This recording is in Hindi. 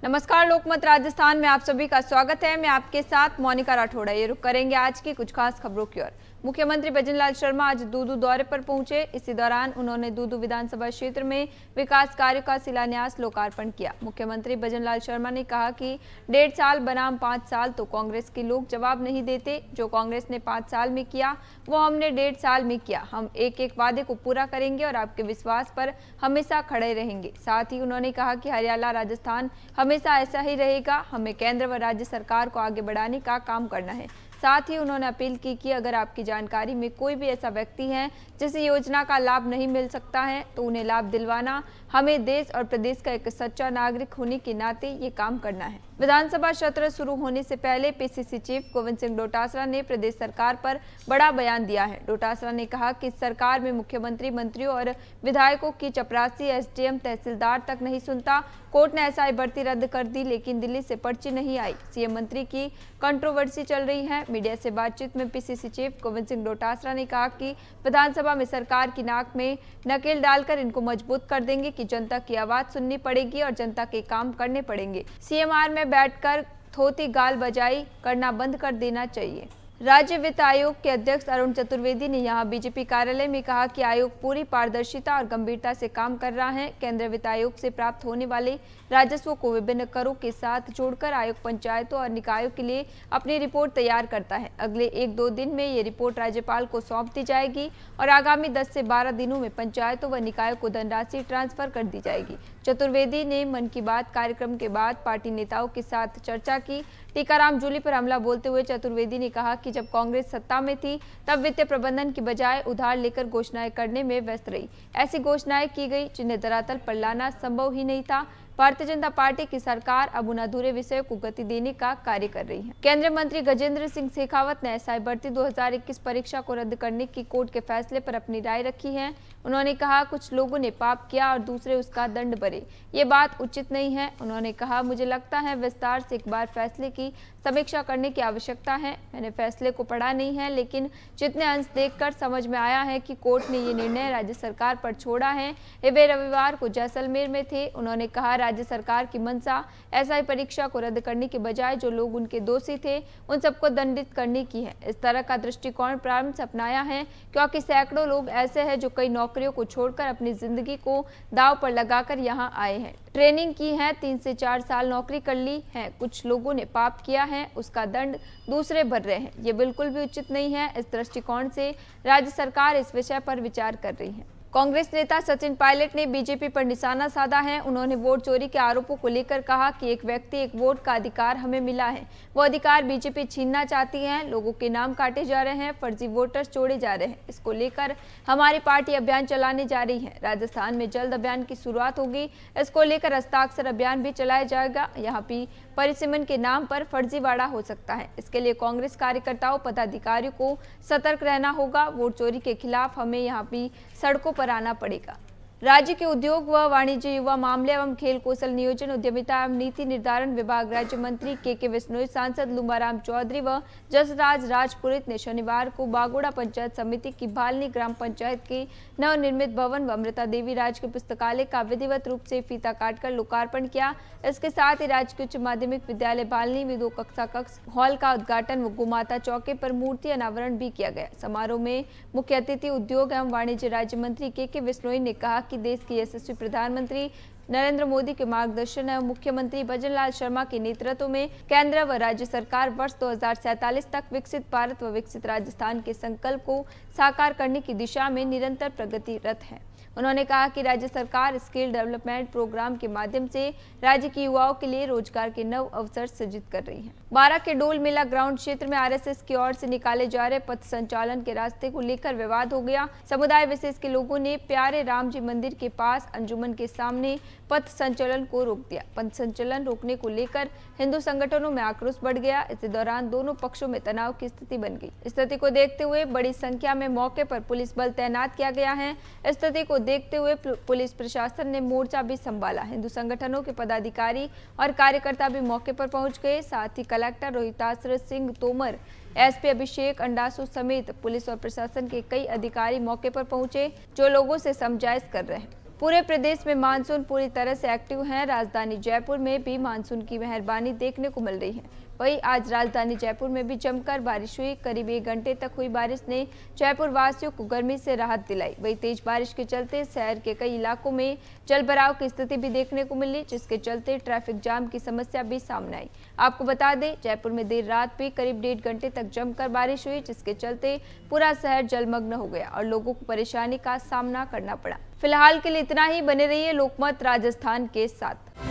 नमस्कार, लोकमत राजस्थान में आप सभी का स्वागत है। मैं आपके साथ मोनिका राठौड़ा। ये रुक करेंगे आज की कुछ खास खबरों की ओर। मुख्यमंत्री भजनलाल शर्मा आज दूदू दौरे पर पहुंचे। इसी दौरान उन्होंने दूदू विधानसभा क्षेत्र में विकास कार्यों का शिलान्यास लोकार्पण किया। मुख्यमंत्री भजनलाल शर्मा ने कहा कि 1.5 साल बनाम 5 साल तो कांग्रेस के लोग जवाब नहीं देते। जो कांग्रेस ने 5 साल में किया वो हमने 1.5 साल में किया। हम एक एक वादे को पूरा करेंगे और आपके विश्वास पर हमेशा खड़े रहेंगे। साथ ही उन्होंने कहा कि हरियाणा राजस्थान हमेशा ऐसा ही रहेगा। हमें केंद्र व राज्य सरकार को आगे बढ़ाने का काम करना है। साथ ही उन्होंने अपील की कि अगर आपकी जानकारी में कोई भी ऐसा व्यक्ति है जिसे योजना का लाभ नहीं मिल सकता है तो उन्हें लाभ दिलवाना हमें देश और प्रदेश का एक सच्चा नागरिक होने के नाते ये काम करना है। विधानसभा सत्र शुरू होने से पहले पीसीसी चीफ गोविंद सिंह डोटासरा ने प्रदेश सरकार पर बड़ा बयान दिया है। डोटासरा ने कहा कि सरकार में मुख्यमंत्री, मंत्रियों और विधायकों की चपरासी एसडीएम तहसीलदार तक नहीं सुनता। कोर्ट ने एसआई भर्ती रद्द कर दी लेकिन दिल्ली से पर्ची नहीं आई। सीएम मंत्री की कंट्रोवर्सी चल रही है। मीडिया से बातचीत में पीसीसी चीफ गोविंद सिंह डोटासरा ने कहा कि विधानसभा में सरकार की नाक में नकेल डालकर इनको मजबूत कर देंगे कि जनता की आवाज सुननी पड़ेगी और जनता के काम करने पड़ेंगे। सीएमआर में बैठकर थोती गाल बजाई करना बंद कर देना चाहिए। राज्य वित्त आयोग के अध्यक्ष अरुण चतुर्वेदी ने यहां बीजेपी कार्यालय में कहा कि आयोग पूरी पारदर्शिता और गंभीरता से काम कर रहा है। केंद्रीय वित्त आयोग से प्राप्त होने वाले राजस्व को विभिन्न करों के साथ जोड़कर आयोग पंचायतों और निकायों के लिए अपनी रिपोर्ट तैयार करता है। अगले 1-2 दिन में ये रिपोर्ट राज्यपाल को सौंप दी जाएगी और आगामी 10 से 12 दिनों में पंचायतों व निकायों को धनराशि ट्रांसफर कर दी जाएगी। चतुर्वेदी ने मन की बात कार्यक्रम के बाद पार्टी नेताओं के साथ चर्चा की। टीकाराम जूली पर हमला बोलते हुए चतुर्वेदी ने कहा कि जब कांग्रेस सत्ता में थी तब वित्तीय प्रबंधन की बजाय उधार लेकर घोषणाएं करने में व्यस्त रही। ऐसी घोषणाएं की गई जिन्हें धरातल पर लाना संभव ही नहीं था। भारतीय जनता पार्टी की सरकार अब उन अधूरे विषयों को गति देने का कार्य कर रही है। केंद्रीय मंत्री गजेंद्र सिंह शेखावत ने एसआई भर्ती 2021 परीक्षा को रद्द करने की कोर्ट के फैसले पर अपनी राय रखी है। उन्होंने कहा कुछ लोगों ने पाप किया और दूसरे उसका दंड भरे, ये बात उचित नहीं है। उन्होंने कहा मुझे लगता है विस्तार से एक बार फैसले की समीक्षा करने की आवश्यकता है। मैंने फैसले को पढ़ा नहीं है लेकिन जितने अंश देखकर समझ में आया है कि कोर्ट ने ये निर्णय राज्य सरकार पर छोड़ा है। वे रविवार को जैसलमेर में थे। उन्होंने कहा राज्य सरकार की मंशा एसआई परीक्षा को रद्द करने के बजाय जो लोग उनके दोषी थे उन सबको दंडित करने की है। इस तरह का दृष्टिकोण प्रारंभ से अपनाया है क्योंकि सैकड़ों लोग ऐसे हैं जो कई नौकरियों को छोड़कर अपनी जिंदगी को दांव पर लगाकर यहाँ आए हैं, ट्रेनिंग की है, 3 से 4 साल नौकरी कर ली है। कुछ लोगों ने पाप किया है, उसका दंड दूसरे भर रहे हैं। ये बिल्कुल भी उचित नहीं है। इस दृष्टिकोण से राज्य सरकार इस विषय पर विचार कर रही है। कांग्रेस नेता सचिन पायलट ने बीजेपी पर निशाना साधा है। उन्होंने वोट चोरी के आरोपों को लेकर कहा कि एक व्यक्ति एक वोट का अधिकार हमें मिला है, वो अधिकार बीजेपी छीनना चाहती है। लोगों के नाम काटे जा रहे हैं, फर्जी वोटर्स जोड़े जा रहे हैं। इसको लेकर हमारी पार्टी अभियान चलाने जा रही है। राजस्थान में जल्द अभियान की शुरुआत होगी। इसको लेकर हस्ताक्षर अभियान भी चलाया जाएगा। यहाँ भी परिसीमन के नाम पर फर्जीवाड़ा हो सकता है। इसके लिए कांग्रेस कार्यकर्ताओं, पदाधिकारियों को सतर्क रहना होगा। वोट चोरी के खिलाफ हमें यहाँ भी सड़कों पर आना पड़ेगा। राज्य के उद्योग व वाणिज्य, युवा मामले एवं खेल कौशल नियोजन, उद्यमिता एवं नीति निर्धारण विभाग राज्य मंत्री के बिश्नोई, सांसद लुम्बाराम चौधरी व जसराज राजपुरोहित ने शनिवार को बागोड़ा पंचायत समिति की भालनी ग्राम पंचायत के नवनिर्मित भवन व अमृता देवी राजकीय पुस्तकालय का विधिवत रूप से फीता काटकर लोकार्पण किया। इसके साथ ही राजकीय उच्च माध्यमिक विद्यालय भालनी में 2 कक्षा कक्ष हॉल का उद्घाटन व गोमाता चौके पर मूर्ति अनावरण भी किया गया। समारोह में मुख्य अतिथि उद्योग एवं वाणिज्य राज्य मंत्री के बिश्नोई ने कहा कि देश के यशस्वी प्रधानमंत्री नरेंद्र मोदी के मार्गदर्शन एवं मुख्यमंत्री भजनलाल शर्मा के नेतृत्व में केंद्र व राज्य सरकार वर्ष 2047 तक विकसित भारत व विकसित राजस्थान के संकल्प को साकार करने की दिशा में निरंतर प्रगतिरत है। उन्होंने कहा कि राज्य सरकार स्किल डेवलपमेंट प्रोग्राम के माध्यम से राज्य के युवाओं के लिए रोजगार के नव अवसर सृजित कर रही है। बारा के डोल मेला ग्राउंड क्षेत्र में आरएसएस की ओर से निकाले जा रहे पथ संचालन के रास्ते को लेकर विवाद हो गया। समुदाय विशेष के लोगों ने प्यारे राम जी मंदिर के पास अंजुमन के सामने पथ संचलन को रोक दिया। पथ संचलन रोकने को लेकर हिंदू संगठनों में आक्रोश बढ़ गया। इसी दौरान दोनों पक्षों में तनाव की स्थिति बन गई। स्थिति को देखते हुए बड़ी संख्या में मौके पर पुलिस बल तैनात किया गया है। स्थिति को देखते हुए पुलिस प्रशासन ने मोर्चा भी संभाला। हिंदू संगठनों के पदाधिकारी और कार्यकर्ता भी मौके पर पहुंच गए। साथ ही कलेक्टर रोहिताश्र सिंह तोमर, एसपी अभिषेक अंडासु समेत पुलिस और प्रशासन के कई अधिकारी मौके पर पहुंचे, जो लोगों से समझाइश कर रहे हैं। पूरे प्रदेश में मानसून पूरी तरह से एक्टिव है। राजधानी जयपुर में भी मानसून की मेहरबानी देखने को मिल रही है। वहीं आज राजधानी जयपुर में भी जमकर बारिश हुई। करीब 1 घंटे तक हुई बारिश ने जयपुर वासियों को गर्मी से राहत दिलाई। वहीं तेज बारिश के चलते शहर के कई इलाकों में जलभराव की स्थिति भी देखने को मिली, जिसके चलते ट्रैफिक जाम की समस्या भी सामने आई। आपको बता दें, जयपुर में देर रात भी करीब 1.5 घंटे तक जमकर बारिश हुई, जिसके चलते पूरा शहर जलमग्न हो गया और लोगों को परेशानी का सामना करना पड़ा। फिलहाल के लिए इतना ही। बने रहिए लोकमत राजस्थान के साथ।